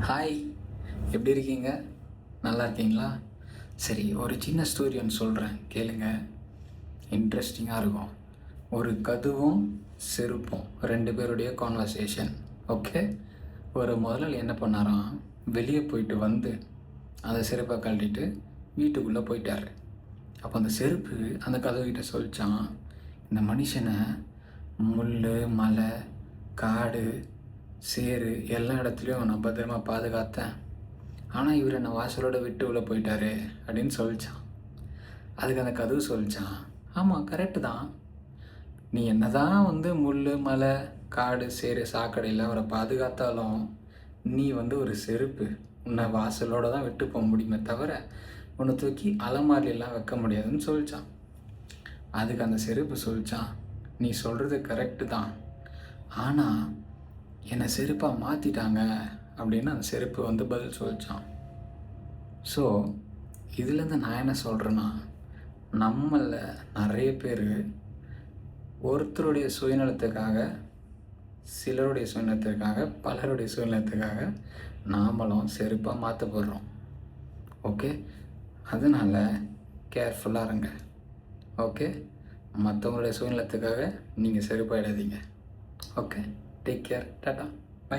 Hi, எப்படி இருக்கீங்க? நல்லா இருக்கீங்களா? சரி, ஒரு சின்ன ஸ்டோரி ஒன்று சொல்கிறேன், கேளுங்க. இன்ட்ரெஸ்டிங்காக இருக்கும். ஒரு கதுவும் செருப்பும் 2 பேருடைய கான்வர்சேஷன். ஓகே. ஒரு முதலாளி என்ன பண்ணாராம், வெளியே போயிட்டு வந்து அந்த செருப்பை கழட்டிட்டு வீட்டுக்குள்ளே போயிட்டார். அப்போ அந்த செருப்பு அந்த கதவுகிட்ட சொல்லிச்சான், இந்த மனுஷனை முள், மலை, காடு, சேரு எல்லா இடத்துலையும் நான் பத்திரமா பாதுகாத்தேன். ஆனால் இவர் என்னை வாசலோடு விட்டு உள்ளே போயிட்டாரு அப்படின்னு சொல்லிச்சான். அதுக்கு அந்த கதவு சொல்லிச்சான், ஆமாம் கரெக்டு தான். நீ என்ன தான் முள், மலை, காடு, சேரு, சாக்கடையில் அவரை பாதுகாத்தாலும் நீ ஒரு செருப்பு. உன்னை வாசலோடு தான் விட்டு போக முடியுமே தவிர உன்னை தூக்கி அலமாரிலாம் வைக்க முடியாதுன்னு சொல்லிச்சான். அதுக்கு அந்த செருப்பு சொல்லிச்சான், நீ சொல்கிறது கரெக்டு தான், ஆனால் என்னை செருப்பாக மாற்றிட்டாங்க அப்படின்னு அந்த செருப்பு பதில் சொல்லிச்சான். ஸோ இதுலேருந்து நான் என்ன சொல்கிறேன்னா, நம்மள நிறைய பேர் ஒருத்தருடைய சுயநலத்துக்காக, சிலருடைய சுயநலத்துக்காக, பலருடைய சுயநலத்துக்காக நாமளும் செருப்பாக மாற்றப்படுறோம். ஓகே, அதனால் கேர்ஃபுல்லாக இருங்க. ஓகே, மற்றவங்களுடைய சுயநலத்துக்காக நீங்கள் செருப்பாயிடாதீங்க. Okay, take care, tata, by.